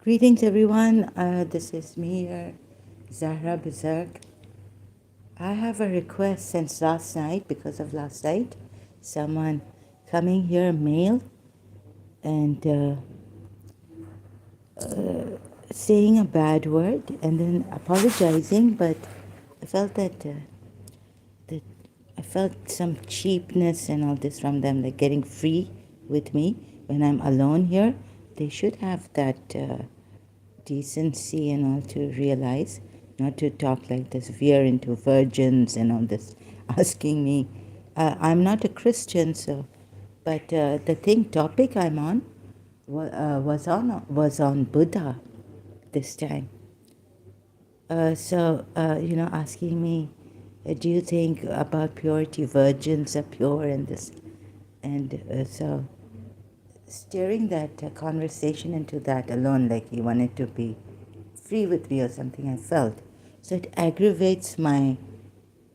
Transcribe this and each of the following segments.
Greetings, everyone. This is me here, Zahra Berserk. I have a request since last night because of last night. Someone coming here, male, and saying a bad word and then apologizing, but I felt that I felt some cheapness and all this from them, like getting free with me when I'm alone here. They should have that decency and all to realize not to talk like this, veer into virgins and all this, asking me. I'm not a Christian, so, but the topic I'm on was on Buddha this time. Asking me, do you think about purity, virgins are pure and this, and so steering that conversation into that alone, like he wanted to be free with me or something, I felt. So it aggravates my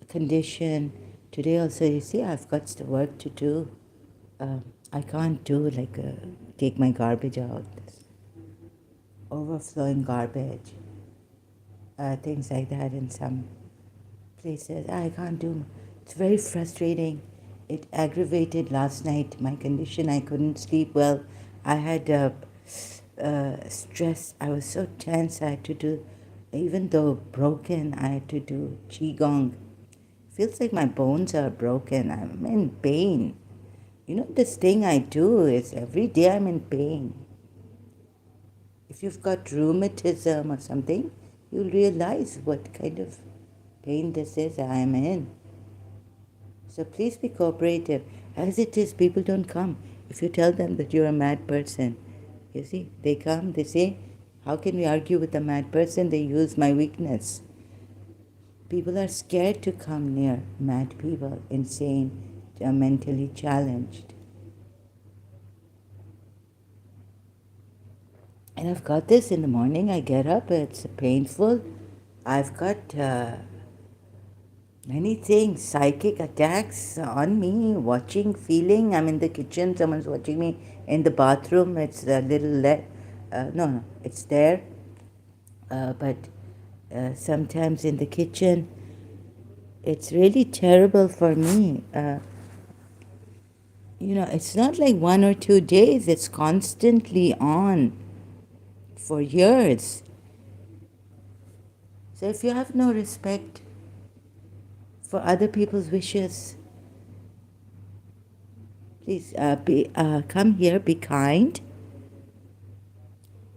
condition. Today also, you see, I've got the work to do. I can't do like take my garbage out, this overflowing garbage, things like that in some places. I can't do. It's very frustrating. It aggravated last night my condition. I couldn't sleep well. I had stress. I was so tense. I had to do, even though broken, I had to do qigong. Feels like my bones are broken. I'm in pain. You know, this thing I do is every day I'm in pain. If you've got rheumatism or something, you'll realize what kind of pain this is I am in. So please be cooperative. As it is, people don't come. If you tell them that you're a mad person, you see, they come, they say, how can we argue with a mad person? They use my weakness. People are scared to come near mad people, insane, mentally challenged. And I've got this in the morning. I get up, it's painful. I've got many things, psychic attacks on me, watching, feeling. I'm in the kitchen, someone's watching me in the bathroom. It's a little, no, it's there. But sometimes in the kitchen, it's really terrible for me. It's not like 1 or 2 days, it's constantly on for years. So if you have no respect for other people's wishes, please come here, be kind,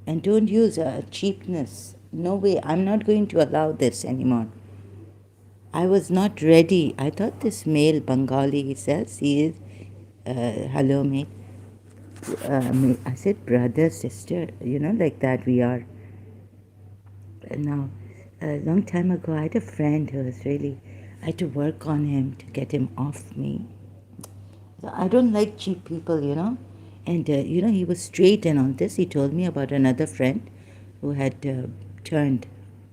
and don't use cheapness. No way, I'm not going to allow this anymore. I was not ready. I thought this male Bengali, he says, he is, hello mate. I said brother, sister, like that we are. Now, a long time ago, I had a friend who was really, I had to work on him to get him off me. So I don't like cheap people. And, he was straight and all this. He told me about another friend who had turned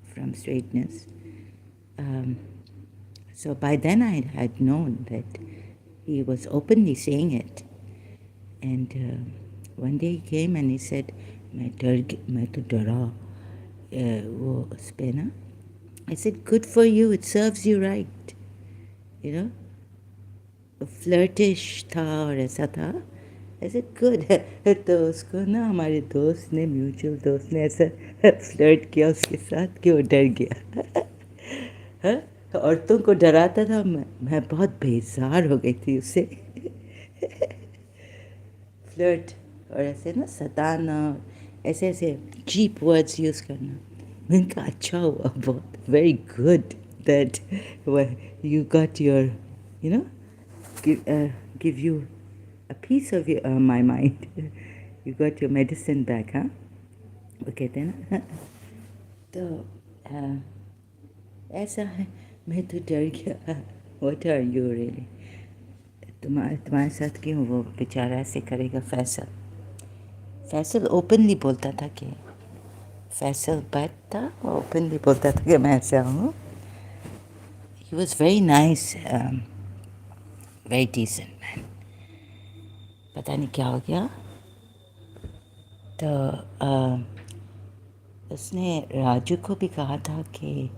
from straightness. So by then I had known that he was openly saying it. And one day he came and he said, मैं तो डरा वो उस पे ना. I said, good for you, it serves you right. Flirtish था और ऐसा था. I said, good. तो उसको ना हमारे दोस्त ने, म्यूचुअल दोस्त ने ऐसा फ्लर्ट किया उसके साथ कि वो डर गया. हाँ? औरतों को डराता था. मैं बहुत बेजार हो गई थी उससे. फ्लर्ट और ऐसे ना सताना, ऐसे ऐसे चीप वर्ड्स यूज़ करना. मैंने कहा अच्छा हुआ, बहुत very good that you got your, give you a piece of my mind. You got your medicine back, huh? वो कहते हैं ना. तो ऐसा है. मैं तो डर गया. What are you really? तुम्हारे साथ क्यों वो बेचारा ऐसे करेगा. फैसल ओपनली बोलता था कि फैसल बट था, वो ओपनली बोलता था कि मैं ऐसा हूँ. He was very nice, very decent man. पता नहीं क्या हो गया. तो उसने राजू को भी कहा था कि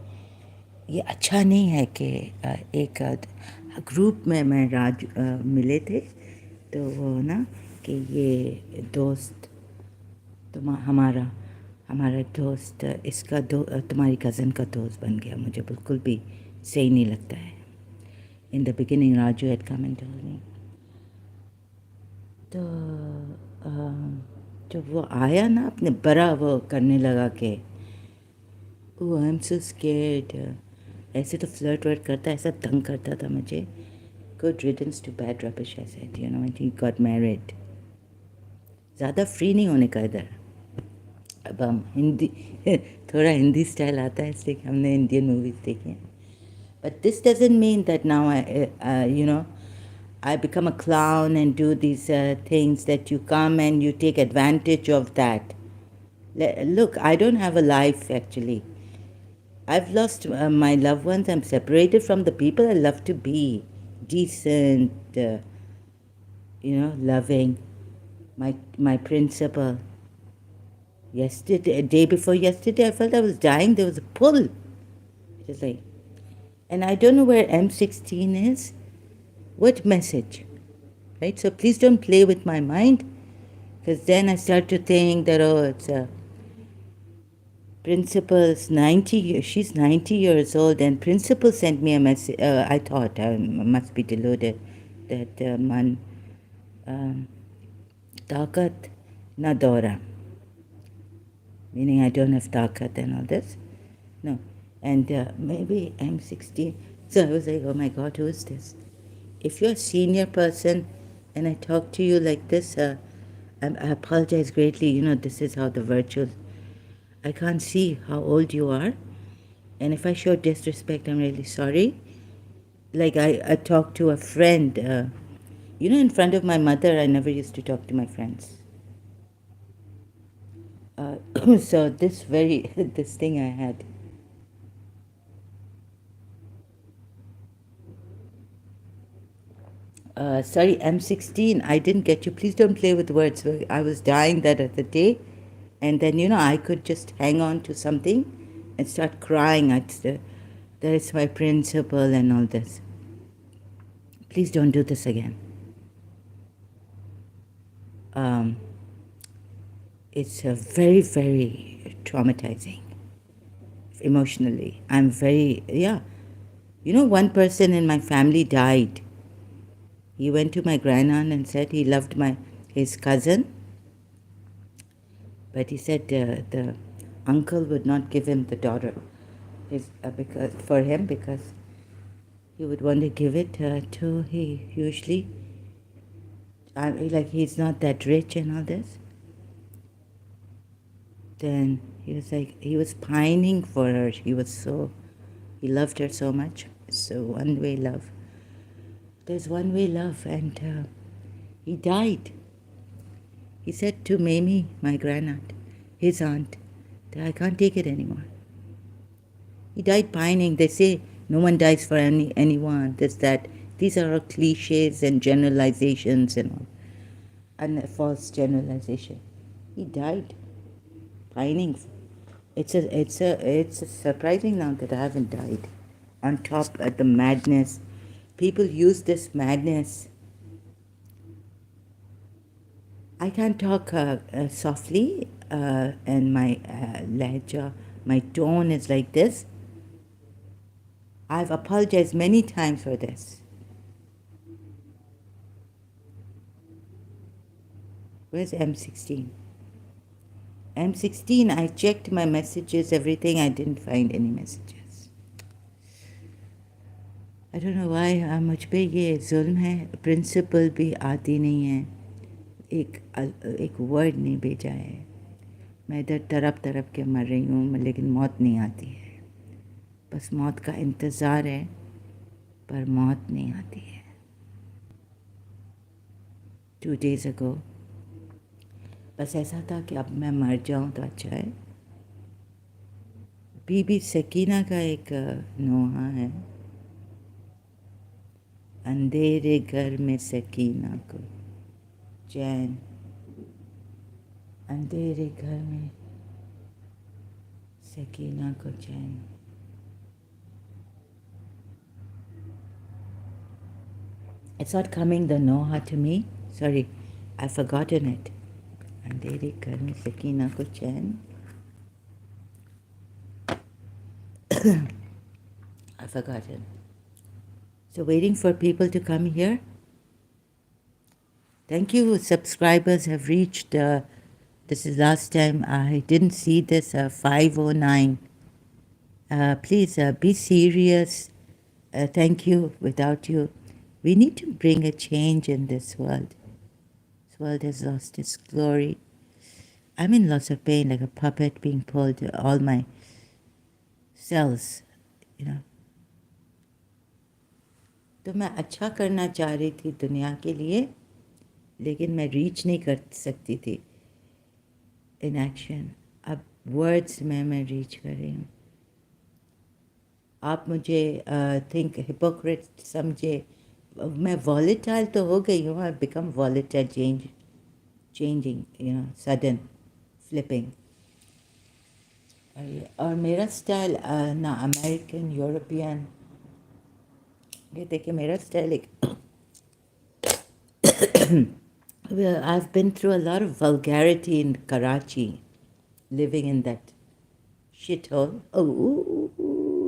ये अच्छा नहीं है कि एक ग्रुप में मैं मिले थे, तो वो ना कि ये दोस्त हमारा हमारा दोस्त इसका तुम्हारी कज़न का दोस्त बन गया, मुझे बिल्कुल भी सही नहीं लगता है. In the beginning Raju had come and told me. तो जब वो आया ना अपने बड़ा वो करने लगा कि ओह आई एम सो स्केर्ड, ऐसे तो फ्लर्ट वर्ट करता, ऐसा तंग करता था मुझे. Good riddance to bad rubbish, I said, you know, when he got married. ज़्यादा फ्री नहीं होने का इधर. अब हम हिंदी थोड़ा हिंदी स्टाइल आता है इसलिए कि हमने इंडियन मूवीज़ देखी हैं. But this doesn't mean that now I become a clown and do these things that you come and you take advantage of that. Look, I don't have a life actually. I've lost my loved ones. I'm separated from the people I love to be. Decent, loving. My principal. Yesterday, day before yesterday, I felt I was dying. There was a pull. Just like, and I don't know where M16 is. What message? Right? So please don't play with my mind, because then I start to think that, oh, it's a principal's 90, she's 90 years old, and principal sent me a message. I thought I must be deluded that man takat na dora, meaning I don't have takat and all this. No. And maybe I'm 16. So I was like, oh my God, who is this? If you're a senior person and I talk to you like this, I apologize greatly. You know, this is how the virtual, I can't see how old you are. And if I show disrespect, I'm really sorry. Like I talked to a friend, in front of my mother, I never used to talk to my friends. So this thing I had. Sorry, M16, I didn't get you. Please don't play with words. I was dying that other day. And then, I could just hang on to something and start crying at that is my principal and all this. Please don't do this again. It's very, very traumatizing emotionally. I'm very, yeah. One person in my family died. He went to my grandaunt and said he loved his cousin, but he said the uncle would not give him the daughter, because he would want to give it to he usually, like he's not that rich and all this. Then he was pining for her. He loved her so much. So one-way love. There's one-way love, and he died. He said to Mamie, my grandaunt, his aunt, that I can't take it anymore. He died pining. They say no one dies for anyone. This, that. These are all cliches and generalizations and all. And a false generalization. He died pining. It's surprising now that I haven't died. On top of the madness, people use this madness. I can't talk softly, and my lehja, my tone is like this. I've apologized many times for this. Where's M16? M16, I checked my messages, everything. I didn't find any messages. I don't know why मुझ पे ये जुल्म है. Principal भी आती नहीं है. एक वर्ड नहीं भेजा है. मैं इधर तरप तरप के मर रही हूँ, लेकिन मौत नहीं आती है. बस मौत का इंतज़ार है, पर मौत नहीं आती है. 2 days ago, बस ऐसा था कि अब मैं मर जाऊँ तो अच्छा है. बीबी सकीना का एक नोहा है. अंधेरे घर में सकीना को चैन, अंधेरे घर में Sakina ko chain. It's not coming the Noha to me. Sorry, I've forgotten it. Andheri karmi Sakina ko chain. I've forgotten. So waiting for people to come here. Thank you. Subscribers have reached. This is last time I didn't see this. 509. Please be serious. Thank you. Without you, we need to bring a change in this world. This world has lost its glory. I'm in lots of pain, like a puppet being pulled. All my cells, you know. तो मैं अच्छा करना चाह रही थी दुनिया के लिए, लेकिन मैं रीच नहीं कर सकती थी इन एक्शन. अब वर्ड्स में मैं रीच कर रही हूँ. आप मुझे थिंक हिपोक्रेट समझे. मैं वॉलेटाइल तो हो गई हूँ. I become volatile, changing, you know, sudden flipping. और मेरा स्टाइल ना अमेरिकन यूरोपियन. ये देखिए मेरा स्टाइल एक well, I've been through a lot of vulgarity in Karachi, living in that shithole. Oh,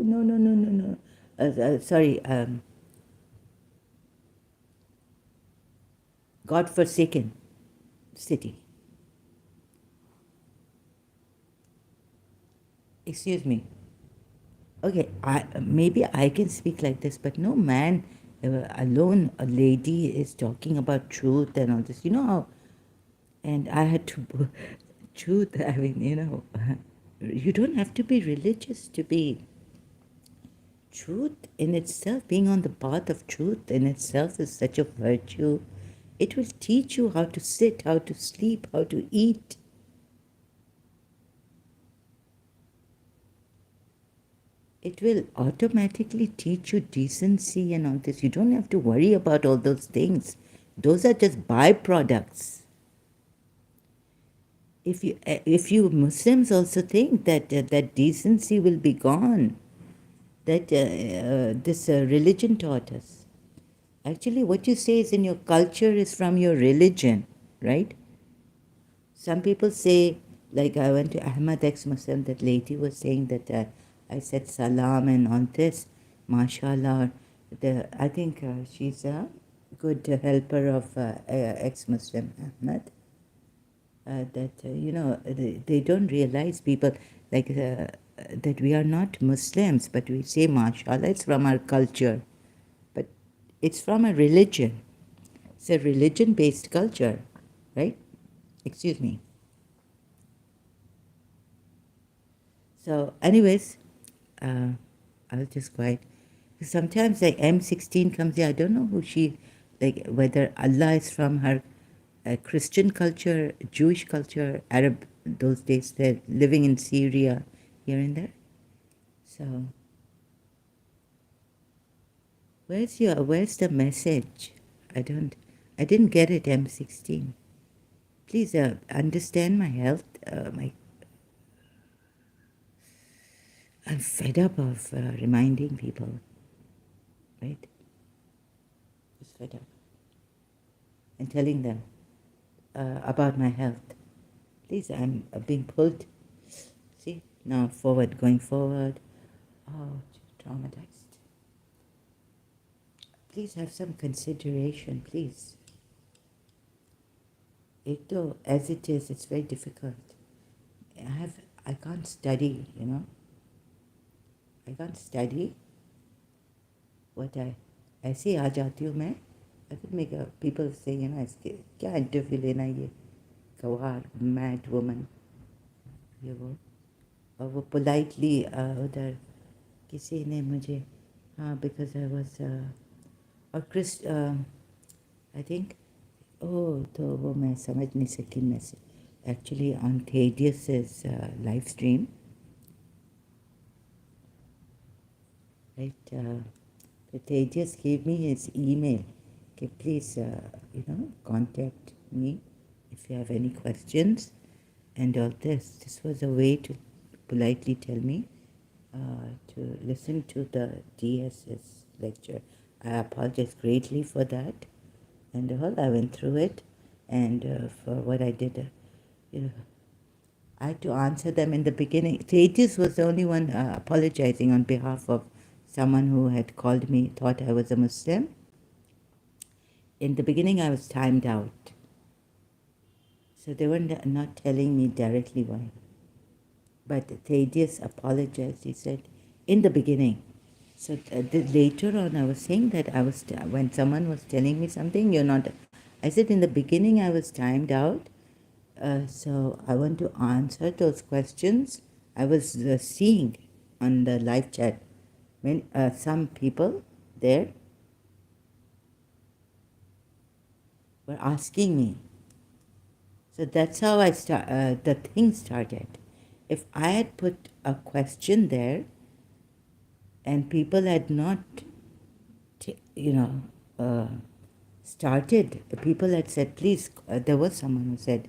no, no, no, no, no. Sorry, God-forsaken city. Excuse me. Okay, maybe I can speak like this, but no man alone, a lady is talking about truth and all this. You know how, and I had to, truth, I mean, you know, you don't have to be religious to be. Truth in itself, being on the path of truth in itself is such a virtue. It will teach you how to sit, how to sleep, how to eat. It will automatically teach you decency and all this. You don't have to worry about all those things. Those are just byproducts. If you Muslims also think that that decency will be gone, that this religion taught us. Actually, what you say is in your culture is from your religion, right? Some people say, like I went to Ahmad ex-Muslim, that lady was saying that I said salam and on this, mashallah. I think she's a good helper of ex-Muslim Ahmad. That, you know, they don't realize people, like that we are not Muslims, but we say mashallah, it's from our culture. But it's from a religion. It's a religion-based culture, right? Excuse me. So, anyways, I'll just quiet. Sometimes like M16 comes here. I don't know who she, like whether Allah is from her Christian culture, Jewish culture, Arab. Those days they're living in Syria, here and there. So, where's the message? I didn't get it. M16. Please understand my health. I'm fed up of reminding people, right? Just fed up. And telling them about my health. Please, I'm being pulled. See, now going forward. Oh, traumatized. Please have some consideration, please. As it is, it's very difficult. I can't study, you know. I can't study what ऐसे आ जाती हूँ मैं. I could make people say, you know, इसके क्या interview लेना ये गवार mad woman, ये वो. और वो politely उधर किसी ने मुझे, हाँ, because I was और I think, तो वो मैं समझ नहीं सकी message. Actually on Thaddeus's live stream, right? Thaddeus gave me his email. Okay, please, you know, contact me if you have any questions and all this. This was a way to politely tell me to listen to the DS's lecture. I apologize greatly for that, and I went through it, and for what I did, you know, I had to answer them in the beginning. Tejas was the only one apologizing on behalf of someone who had called me, thought I was a Muslim. In the beginning, I was timed out. So they were not telling me directly why. But Tejas apologized. He said, in the beginning. So later on, I was saying that when someone was telling me something, you're not. I said, in the beginning, I was timed out. So I want to answer those questions. I was seeing on the live chat when some people there were asking me. So that's how the thing started. If I had put a question there and people had not, uh, started, people had said, please, there was someone who said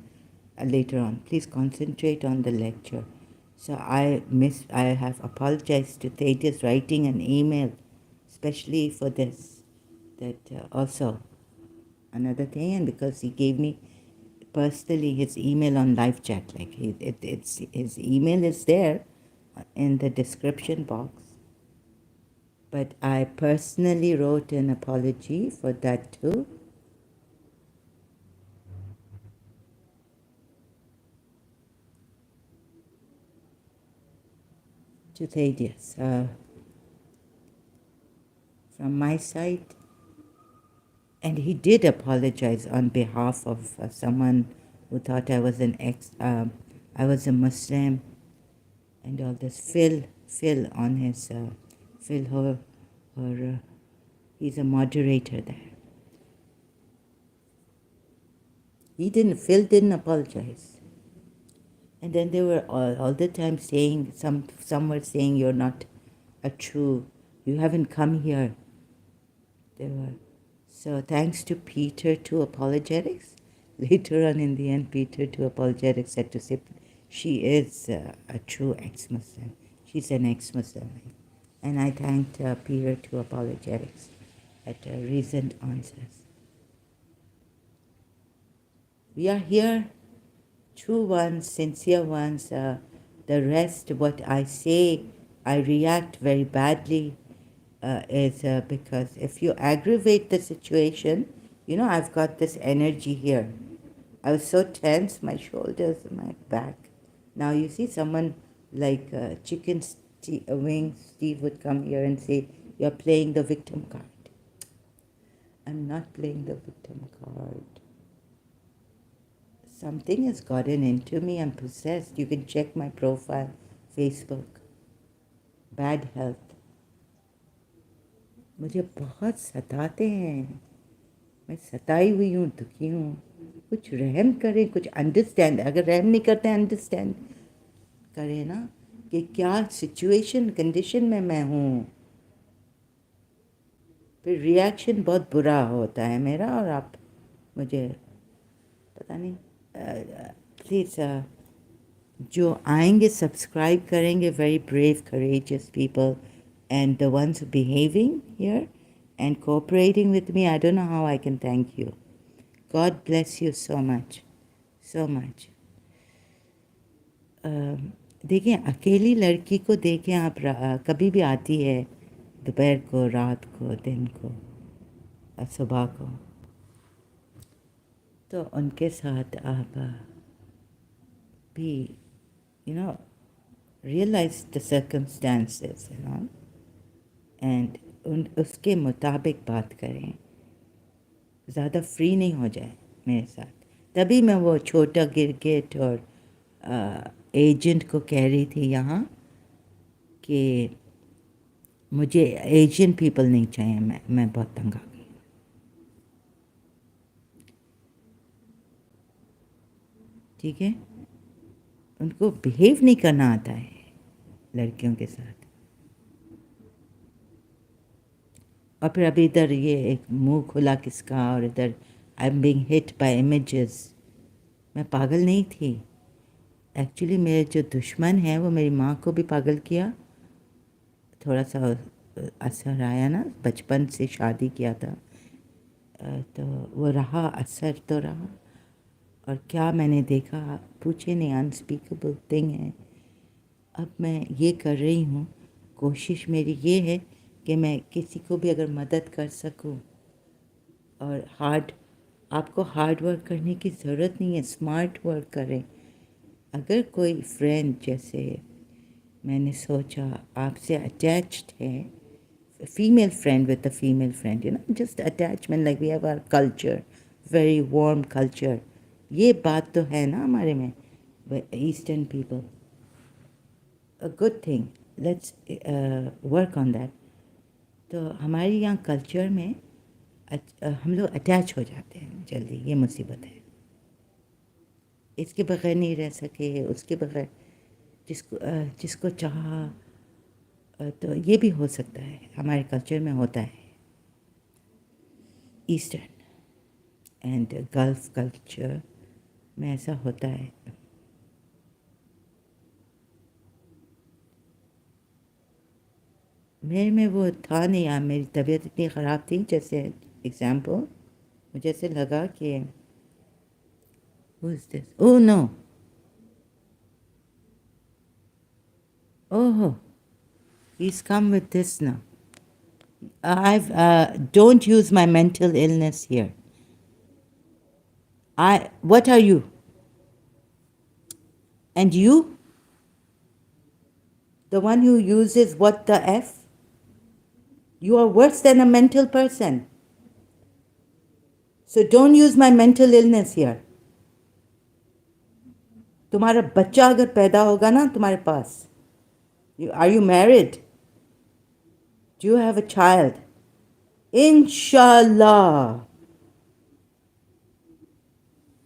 later on, please concentrate on the lecture. So I have apologized to Tejas writing an email, especially for this, that also another thing, and because he gave me personally his email on live chat, like his email is there in the description box. But I personally wrote an apology for that too. To Thaddeus. From my side, and he did apologize on behalf of someone who thought I was I was a Muslim, and all this. Phil on his, Phil, he's a moderator there. Phil didn't apologize. And then they were all the time saying, some were saying, you're not a true, you haven't come here. They were. So thanks to Peter to Apologetics. Later on in the end, Peter to Apologetics said to say, she is a true ex-Muslim. She's an ex-Muslim. And I thanked Peter to Apologetics at recent answers. We are here, true ones, sincere ones. The rest, what I say, I react very badly, is because if you aggravate the situation, I've got this energy here. I was so tense, my shoulders, my back. Now you see someone like Chicken Wing Steve would come here and say, you're playing the victim card. I'm not playing the victim card. Something has gotten into me. I'm possessed. You can check my profile, Facebook. Bad health. मुझे बहुत सताते हैं. मैं सताई हुई हूँ, दुखी हूँ. कुछ रहम करें, कुछ अंडरस्टैंड. अगर रहम नहीं करते अंडरस्टैंड करें ना कि क्या सिचुएशन कंडीशन में मैं हूँ. फिर रिएक्शन बहुत बुरा होता है मेरा, और आप मुझे पता नहीं. प्लीज़ जो आएंगे सब्सक्राइब करेंगे, very brave courageous people, and the ones behaving here and cooperating with me, I don't know how I can thank you. God bless you so much, so much. देखिए, अकेली लड़की को देखें आप, कभी भी आती है दोपहर को, रात को, दिन को, सुबह को, तो उनके साथ आप भी realize the circumstances and उसके मुताबिक बात करें. ज़्यादा फ्री नहीं हो जाए मेरे साथ. तभी मैं वो छोटा गिरगिट और एजेंट को कह रही थी यहाँ कि मुझे एशियन पीपल नहीं चाहिए. मैं बहुत तंग आ गई. ठीक है, उनको बिहेव नहीं करना आता है लड़कियों के साथ. और फिर अभी इधर ये एक मुंह खुला किसका, और इधर I am being hit by images. मैं पागल नहीं थी. एक्चुअली मेरे जो दुश्मन है वो मेरी माँ को भी पागल किया। थोड़ा सा असर आया ना, बचपन से शादी किया था, तो वो रहा, असर तो रहा। और क्या मैंने देखा, पूछे नहीं, अनस्पीकेबल थिंग है। अब मैं ये कर रही हूँ, कोशिश मेरी ये है कि मैं किसी को भी अगर मदद कर सकूँ, और आपको हार्ड वर्क करने की ज़रूरत नहीं है, स्मार्ट वर्क करें। अगर कोई फ्रेंड, जैसे मैंने सोचा आपसे अटैच्ड है, female friend with a female friend, just attachment, like we have our culture, very warm culture. ये बात तो है ना हमारे में, eastern people, a good thing, let's work on that. तो हमारे यहाँ कल्चर में हम लोग अटैच हो जाते हैं जल्दी, ये मुसीबत है। इसके बगैर नहीं रह सके, उसके बगैर, जिसको चाहा, तो ये भी हो सकता है, हमारे कल्चर में होता है। ईस्टर्न एंड गल्फ कल्चर में ऐसा होता है। मेरे में वो था नहीं यार, मेरी तबीयत इतनी ख़राब थी, जैसे एग्ज़ाम्पल मुझे ऐसे लगा कि who is this? Oh no. Oh, he's come with this now. I've don't use my mental illness here. What are you? And you? The one who uses what the F? You are worse than a mental person. So don't use my mental illness here. तुम्हारा बच्चा अगर पैदा होगा ना तुम्हारे पास, are you married? Do you have a child? Inshallah.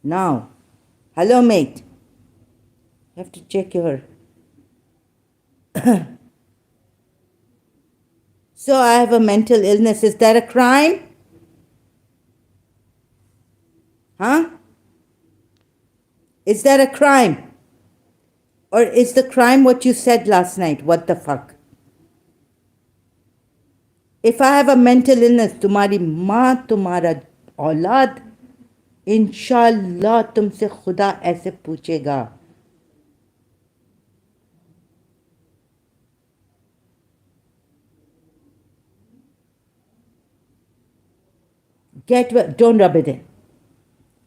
Now, hello mate. You have to check your. So I have a mental illness. Is that a crime? Huh? Is that a crime? Or is the crime what you said last night? What the fuck? If I have a mental illness, तुम्हारी माँ, तुम्हारा औलाद, इंशाल्लाह तुमसे खुदा ऐसे पूछेगा। Get well. Don't rub it in.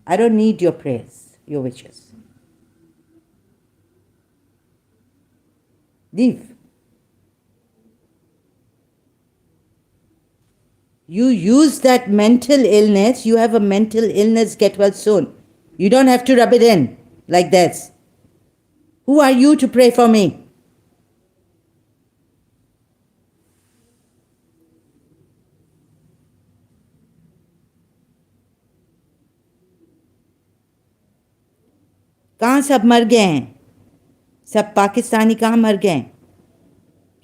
I don't need your prayers, your wishes. Leave. You use that mental illness. You have a mental illness. Get well soon. You don't have to rub it in like this. Who are you to pray for me? कहाँ सब मर गए हैं? सब पाकिस्तानी कहाँ मर गए हैं?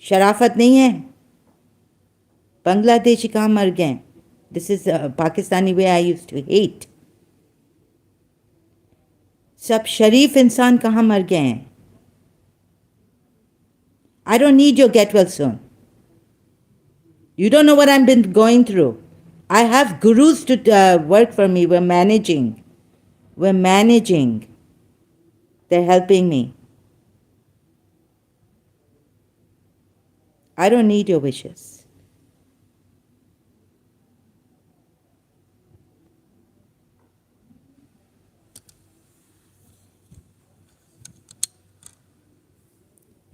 शराफत नहीं है? बांग्लादेशी कहाँ मर गए हैं? This is Pakistani way I used to hate. सब शरीफ इंसान कहाँ मर गए हैं? I don't need your get well soon. You don't know what I've been going through. I have gurus to work for me. We're managing. They're helping me. I don't need your wishes.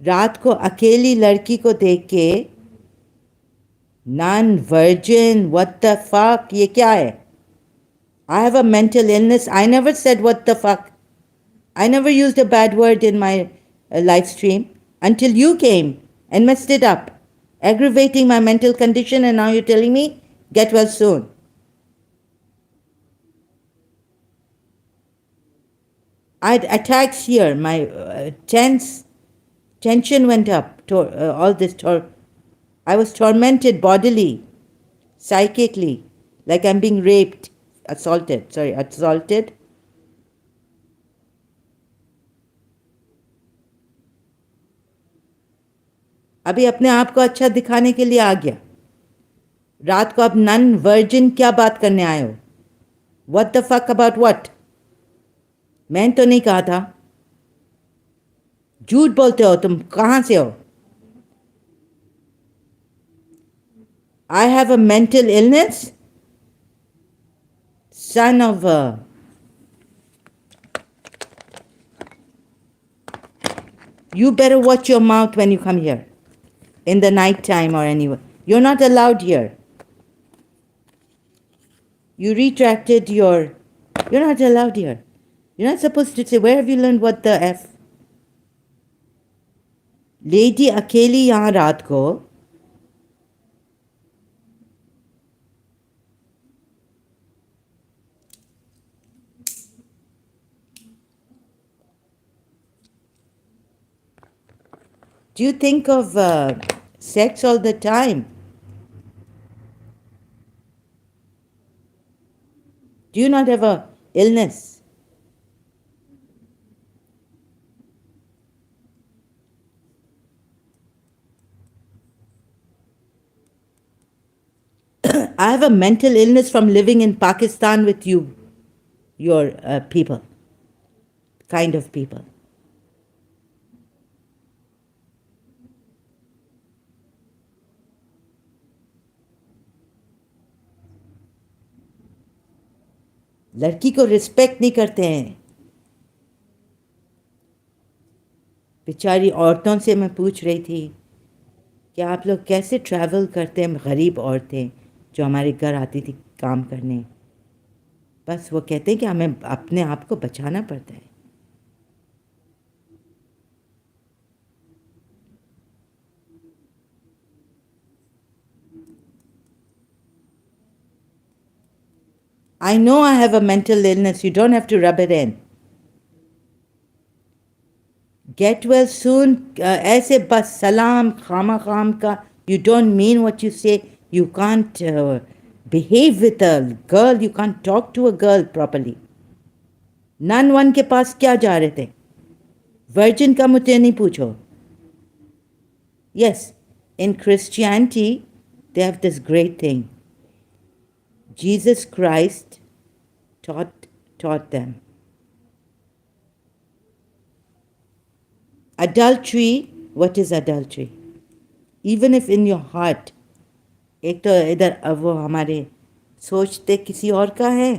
रात को अकेली लड़की को देख के non virgin, what the fuck, ये क्या है? I have a mental illness. I never said what the fuck. I never used a bad word in my live stream until you came and messed it up, aggravating my mental condition, and now you're telling me get well soon. I had attacks here. My tension went up. I was tormented bodily, psychically, like I'm being raped, assaulted. अभी अपने आप को अच्छा दिखाने के लिए आ गया। रात को अब नन वर्जिन क्या बात करने आए हो? What the fuck about what? मैंने तो नहीं कहा था। झूठ बोलते हो तुम। कहाँ से हो? I have a mental illness? Son of you better watch your mouth when you come here in the night time or anywhere. You're not allowed here. You retracted your. You're not allowed here. You're not supposed to say, where have you learned what the F? Lady अकेली यहाँ रात को. Do you think of sex all the time? Do you not have a illness? I have a mental illness from living in Pakistan with you, your people, kind of people. लड़की को respect नहीं करते हैं। बेचारी औरतों से मैं पूछ रही थी कि आप लोग कैसे ट्रैवल करते हैं, गरीब औरतें जो हमारे घर आती थी काम करने। बस वो कहते हैं कि हमें अपने आप को बचाना पड़ता है। I know I have a mental illness. You don't have to rub it in. Get well soon. ऐसे बस सलाम खामा खाम का. You don't mean what you say. You can't behave with a girl. You can't talk to a girl properly. नन वन के पास क्या जा रहे थे? वर्जिन का मुझे नहीं पूछो. Yes, in Christianity, they have this great thing. Jesus Christ taught them. Adultery, what is adultery? Even if in your heart, एक तो इधर अब वो हमारे सोचते किसी और का है,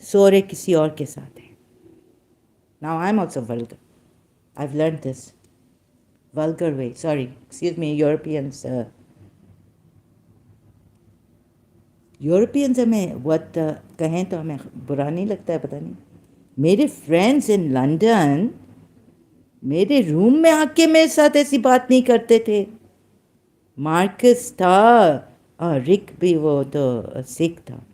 सो रहे किसी और के साथ है. Now I'm also vulgar. I've learned this. Vulgar way. Sorry, excuse me, Europeans. Europeans हमें what कहें तो हमें बुरा नहीं लगता है, पता नहीं. मेरे फ्रेंड्स इन लंदन मेरे रूम में आके मेरे साथ ऐसी बात नहीं करते थे. मार्कस था और रिक भी, वो तो सिख था.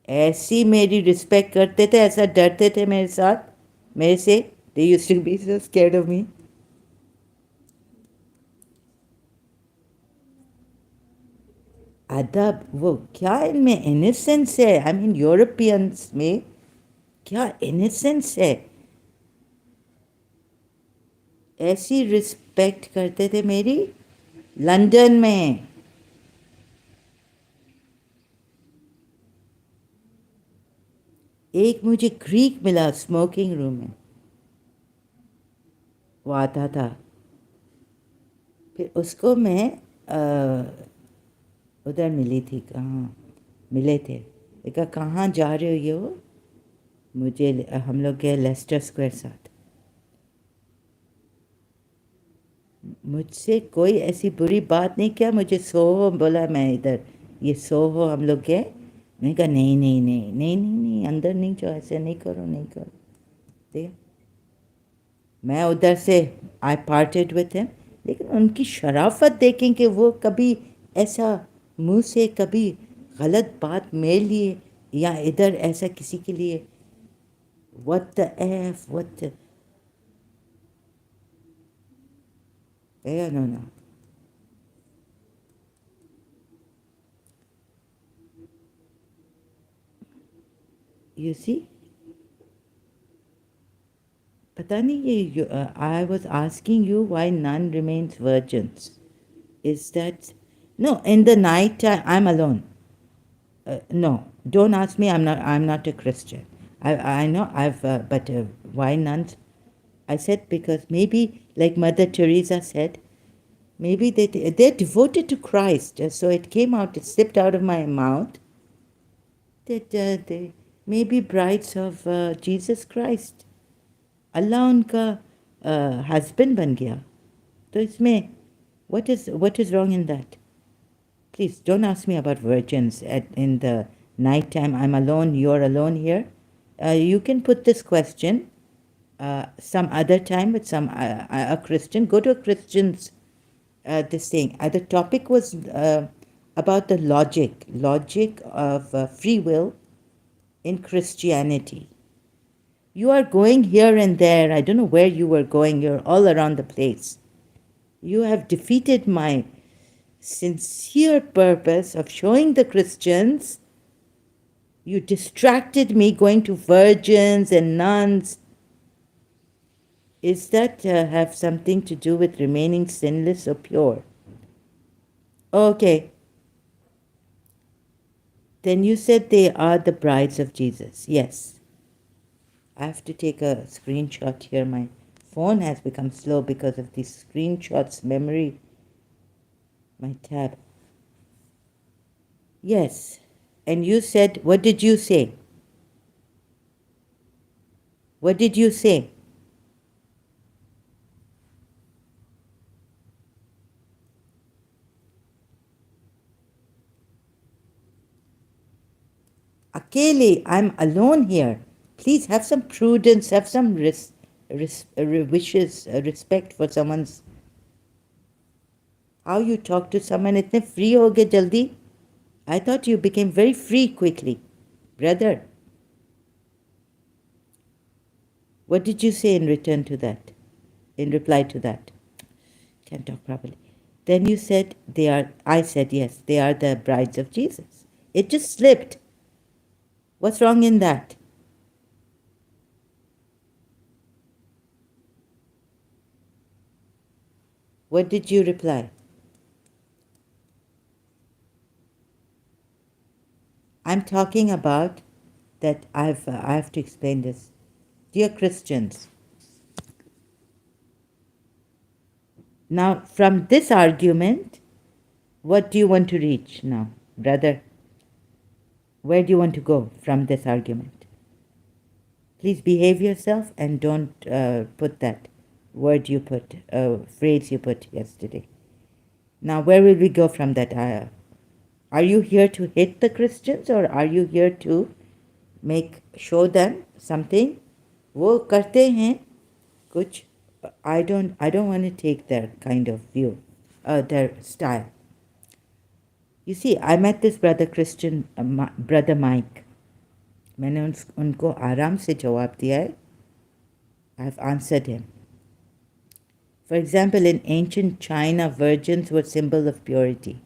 ऐसी मेरी रिस्पेक्ट करते थे, ऐसा डरते थे मेरे साथ, मेरे से. They used to be so scared of me. अदब, वो क्या इनमें इनोसेंस है. आई मीन यूरोपियंस में क्या इनोसेंस है. ऐसी रिस्पेक्ट करते थे मेरी लंदन में. एक मुझे ग्रीक मिला स्मोकिंग रूम में. वो आता था. फिर उसको मैं उधर मिली थी. कहाँ मिले थे? देखा कहाँ जा रहे हो ये हो. मुझे हम लोग गए लेस्टर स्क्वायर साथ. मुझसे कोई ऐसी बुरी बात नहीं किया. मुझे सोहो बोला, मैं इधर ये सोहो हम लोग गए. मैंने कहा नहीं नहीं नहीं नहीं नहीं नहीं, अंदर नहीं जाओ, ऐसे नहीं करो नहीं करो. ठीक है, मैं उधर से आई पार्टेड विथ हिम. लेकिन उनकी शराफत देखें कि वो कभी ऐसा मुंह से कभी गलत बात मेरे लिए या इधर ऐसा किसी के लिए. What the F, what. No no. You see, पता नहीं ये. I was asking you why nun remains virgins. Is that no? In the night, I'm alone. No, don't ask me. I'm not a Christian. I know. But why nuns? I said because maybe, like Mother Teresa said, maybe they're devoted to Christ. So it came out. It slipped out of my mouth that they may be brides of Jesus Christ. अल्लाह उनका husband बन गया. तो इसमें what is wrong in that? Please don't ask me about virgins in the night time. I'm alone. You're alone here. You can put this question some other time with a Christian. Go to a Christian's this thing. The topic was about the logic of free will in Christianity. You are going here and there. I don't know where you were going. You're all around the place. You have defeated my sincere purpose of showing the Christians. You distracted me going to virgins and nuns. Is that have something to do with remaining sinless or pure? Okay. Then you said they are the brides of Jesus. Yes. I have to take a screenshot here. My phone has become slow because of these screenshots memory. My tab. Yes. And you said, what did you say? What did you say? Akeli, I'm alone here. Please have some prudence, have some respect for someone's. How you talk to someone, itne free ho gaye jaldi? I thought you became very free quickly. Brother, what did you say in return to that? In reply to that? Can't talk properly. Then you said I said yes, they are the brides of Jesus. It just slipped. What's wrong in that? What did you reply? I'm talking about that I have to explain this. Dear Christians, now from this argument, what do you want to reach now, brother? Where do you want to go from this argument? Please behave yourself and don't put that phrase you put yesterday. Now, where will we go from that? Are you here to hate the Christians or are you here to show them something? वो करते हैं कुछ. I don't want to take their kind of view, their style. You see, I met this brother Christian, brother Mike. मैंने उनको आराम से जवाब दिया है. I've answered him. For example, in ancient China, virgins were symbol of purity.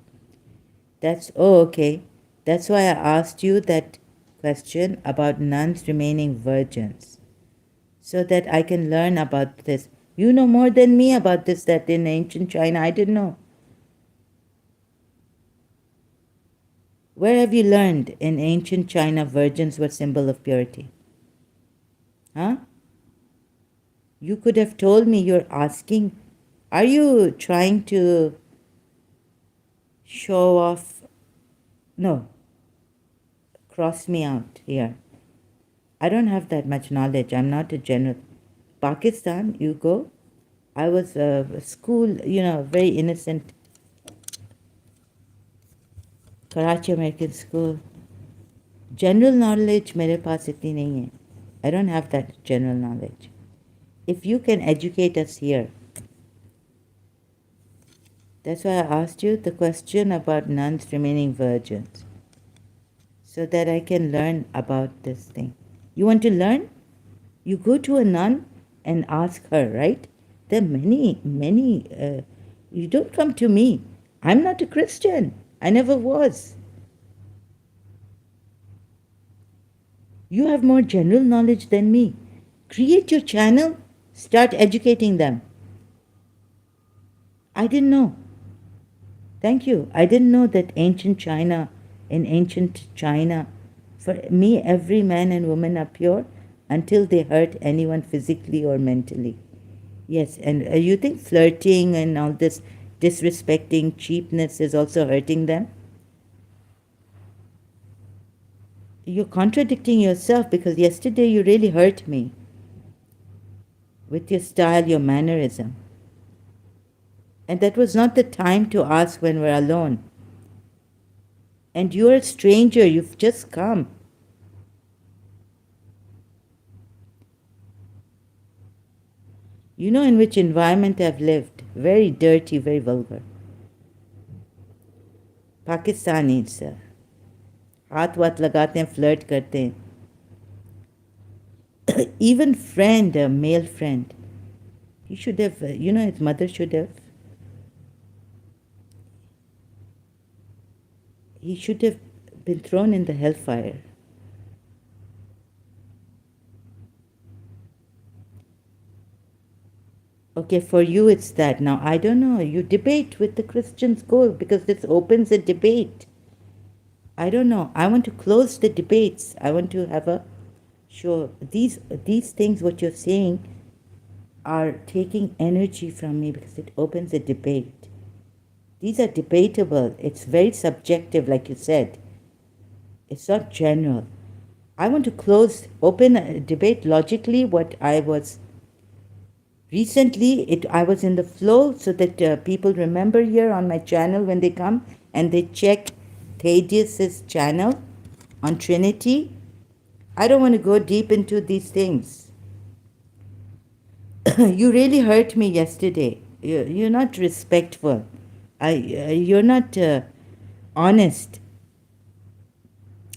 Okay. That's why I asked you that question about nuns remaining virgins, so that I can learn about this. You know more than me about this, that in ancient China, I didn't know. Where have you learned in ancient China virgins were symbol of purity? Huh? You could have told me. You're asking. Are you trying to show off? No. Cross me out here. I don't have that much knowledge. I'm not a general. Pakistan, you go. I was a school, very innocent. Karachi American School. General knowledge मेरे पास इतनी नहीं है. I don't have that general knowledge. If you can educate us here. That's why I asked you the question about nuns remaining virgins, so that I can learn about this thing. You want to learn? You go to a nun and ask her, right? There are many. You don't come to me. I'm not a Christian. I never was. You have more general knowledge than me. Create your channel. Start educating them. I didn't know. Thank you. I didn't know that in ancient China, for me, every man and woman are pure until they hurt anyone physically or mentally. Yes, and you think flirting and all this disrespecting, cheapness is also hurting them? You're contradicting yourself because yesterday you really hurt me with your style, your mannerism. And that was not the time to ask when we're alone. And you're a stranger, you've just come. You know in which environment I've lived. Very dirty, very vulgar. Pakistani, sir. हाथ वाथ लगाते हैं flirt करते हैं even friend, a male friend, he should have, his mother should have, he should have been thrown in the hellfire. Okay, for you it's that. Now, I don't know. You debate with the Christians, go, because this opens a debate. I don't know. I want to close the debates. I want to have a sure. These things, what you're saying, are taking energy from me because it opens a debate. These are debatable. It's very subjective, like you said. It's not general. I want to open a debate logically. What I was recently, I was in the flow so that people remember here on my channel when they come and they check Thaddeus's channel on Trinity. I don't want to go deep into these things. You really hurt me yesterday. You're not respectful. You're not honest.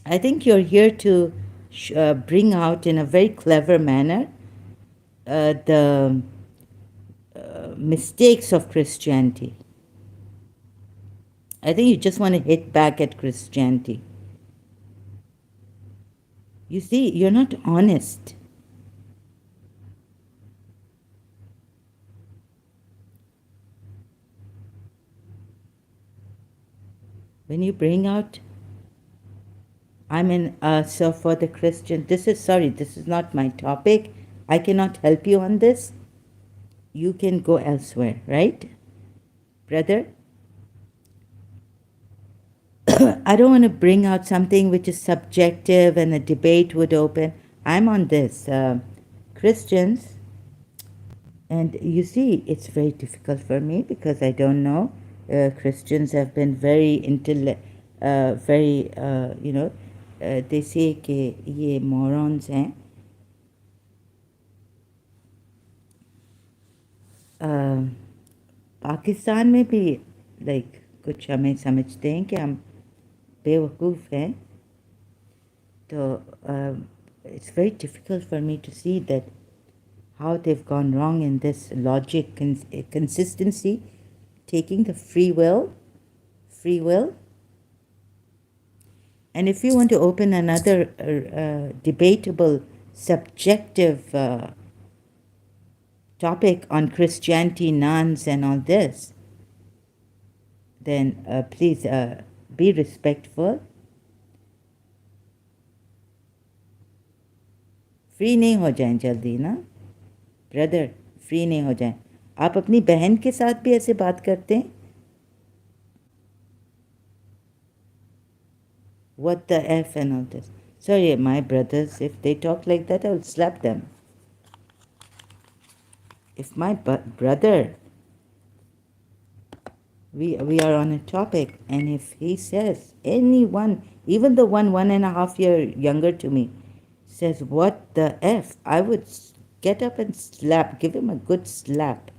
I think you're here to bring out in a very clever manner the mistakes of Christianity. I think you just want to hit back at Christianity. You see, you're not honest. When you bring out, so for the Christian, this is not my topic. I cannot help you on this. You can go elsewhere, right, brother? I don't want to bring out something which is subjective and a debate would open. I'm on this. Christians, and you see, it's very difficult for me because I don't know. Christians have been very, they say कि ये morons हैं. पाकिस्तान में भी like कुछ हमें समझते हैं कि हम बेवकूफ़ हैं तो it's very difficult for me to see that how they've gone wrong in this logic consistency, taking the free will. And if you want to open another debatable, subjective topic on Christianity, nuns, and all this, then please be respectful. Free नहीं हो जाएं जल्दी ना brother, free नहीं हो जाएं. आप अपनी बहन के साथ भी ऐसे बात करते हैं? What the F and all this. Sorry, my brothers, if they talk like that, I will slap them. If my brother, we are on a topic, and if he says, anyone, even the 1.5 year younger to me, says, what the F, I would get up and give him a good slap.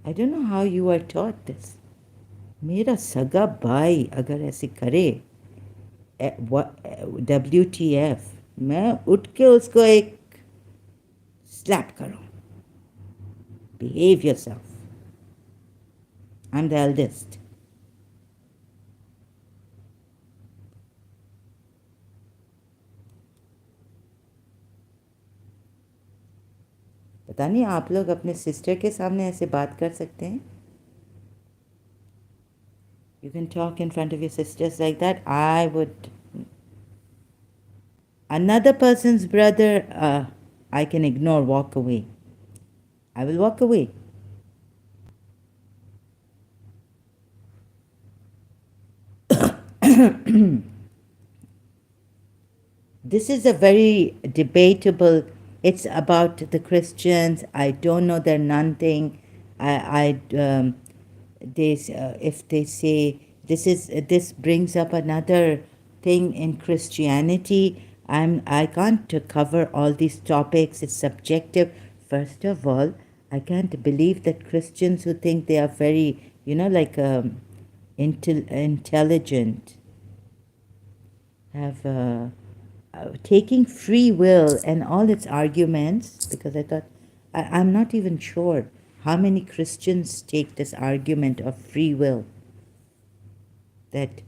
I don't know how you are taught this. मेरा सगा भाई अगर ऐसे करे WTF, मैं उठ के उसको एक स्लैप करूं. Behave yourself. I'm the eldest. पता नहीं आप लोग अपने सिस्टर के सामने ऐसे बात कर सकते हैं? You can talk in front of your sisters like that? I would. Another person's brother, I can ignore, walk away. I will walk away. This is a very debatable. It's about the Christians. I don't know their nun thing. If they say this brings up another thing in Christianity. I can't cover all these topics. It's subjective. First of all, I can't believe that Christians who think they are very, like intelligent, have taking free will and all its arguments, because I thought, I'm not even sure how many Christians take this argument of free will, that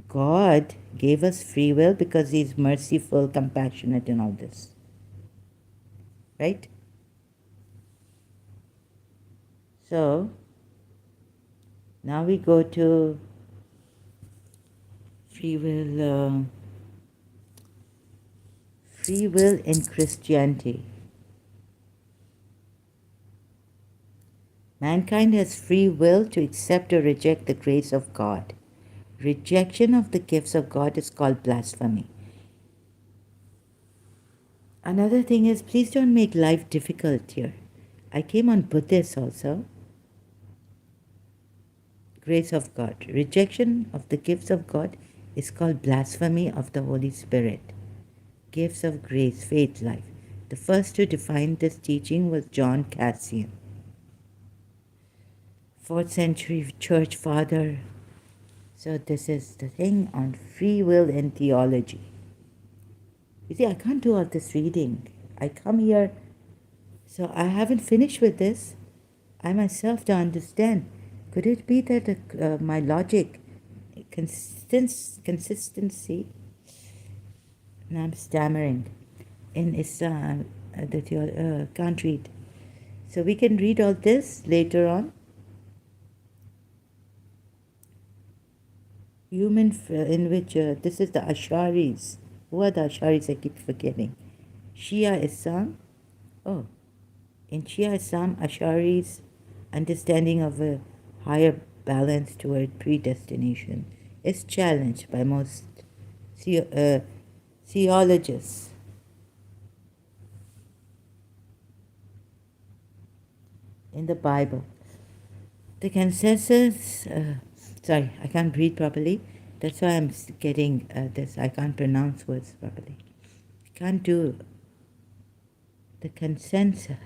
God gave us free will because He's merciful, compassionate, and all this. Right? So, now we go to free will. Free will in Christianity. Mankind has free will to accept or reject the grace of God. Rejection of the gifts of God is called blasphemy. Another thing is, please don't make life difficult here. I came on Buddhist also. Grace of God. Rejection of the gifts of God is called blasphemy of the Holy Spirit. Gifts of grace, faith, life. The first to define this teaching was John Cassian, 4th century church father. So this is the thing on free will in theology. You see, I can't do all this reading. I come here, so I haven't finished with this. I myself don't understand. Could it be that my logic, consistency, and I'm stammering, in Islam, that you can't read. So we can read all this later on. In which this is the Asharis. Who are the Asharis? I keep forgetting. Shia Islam. Oh, in Shia Islam, Asharis' understanding of a higher balance toward predestination is challenged by most theologists. In the Bible, the consensus. Sorry, I can't breathe properly. That's why I'm getting this. I can't pronounce words properly. I can't do the consensus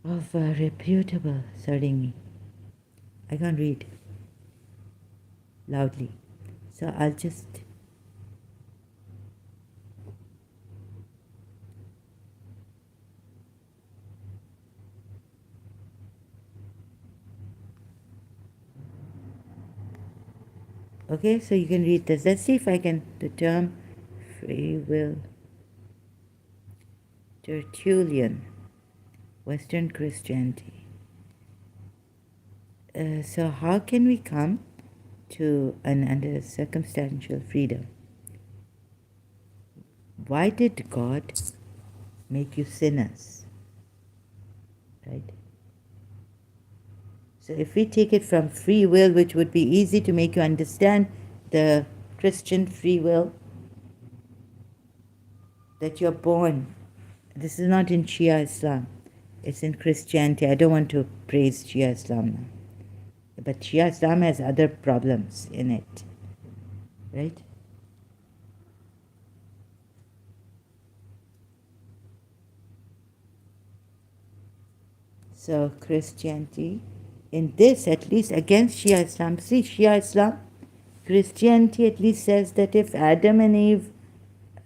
of reputable. Starting me. I can't read loudly. So I'll just. Okay, so you can read this. Let's see if I can, the term free will. Tertullian, Western Christianity. So how can we come to an under circumstantial freedom? Why did God make you sinners? Right? So if we take it from free will, which would be easy to make you understand the Christian free will, that you're born. This is not in Shia Islam. It's in Christianity. I don't want to praise Shia Islam now. But Shia Islam has other problems in it. Right? So Christianity, in this at least against Shia Islam, see Shia Islam, Christianity at least says that if Adam and Eve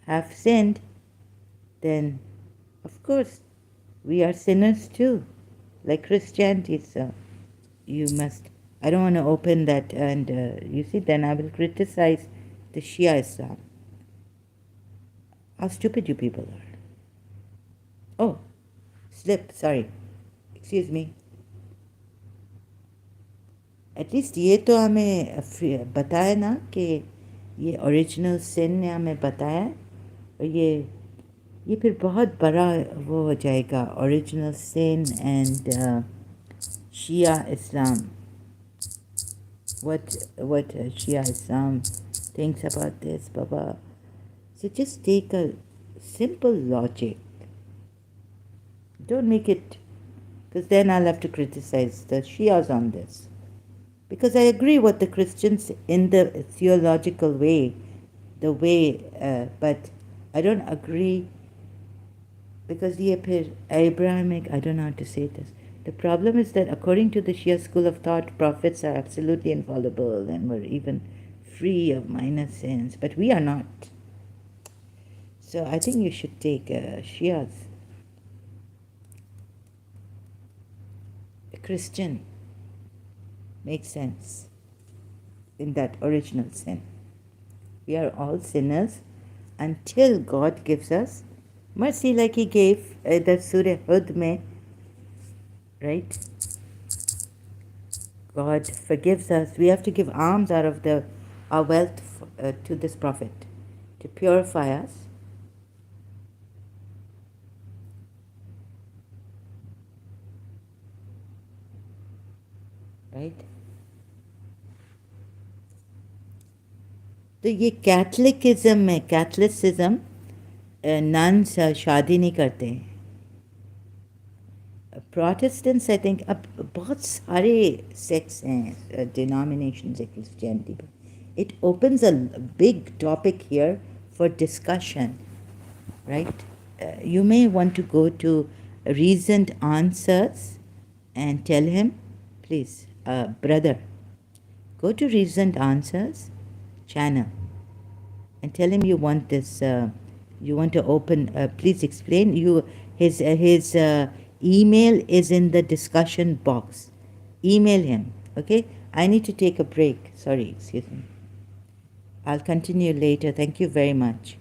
have sinned, then of course we are sinners too, like Christianity. So you must, I don't want to open that, and you see, then I will criticize the Shia Islam. How stupid you people are. Oh, slip, sorry. Excuse me. At least ये तो हमें बताया ना कि ये original सिन ने हमें बताया, और ये फिर बहुत बड़ा वो हो जाएगा, original sin and Shia Islam. What Shia Islam thinks about this, Baba. So just take a simple logic. Don't make it, because then I'll have to criticize the Shias on this. Because I agree with the Christians in the theological way, but I don't agree because the Abrahamic, I don't know how to say this. The problem is that according to the Shia school of thought, prophets are absolutely infallible and were even free of minor sins, but we are not. So I think you should take Shias. A Christian makes sense in that original sin. We are all sinners until God gives us mercy, like He gave the Surah Hud mein, right? God forgives us. We have to give alms out of our wealth to this Prophet to purify us. Right? तो ये कैथलिकिज्म में, कैथलिसिज्म, nuns शादी नहीं करते हैं. Protestants I think, अब बहुत सारे सेक्ट्स हैं, डिनोमिनेशंस है क्रिश्चियनिटी पर. It opens a big topic here for discussion, right? You may want to go to Reasoned Answers and tell him, please, brother, go to Reasoned Answers channel and tell him you want this, you want to open, please explain. His email is in the discussion box. Email him, okay? I need to take a break. Sorry, excuse me. I'll continue later. Thank you very much.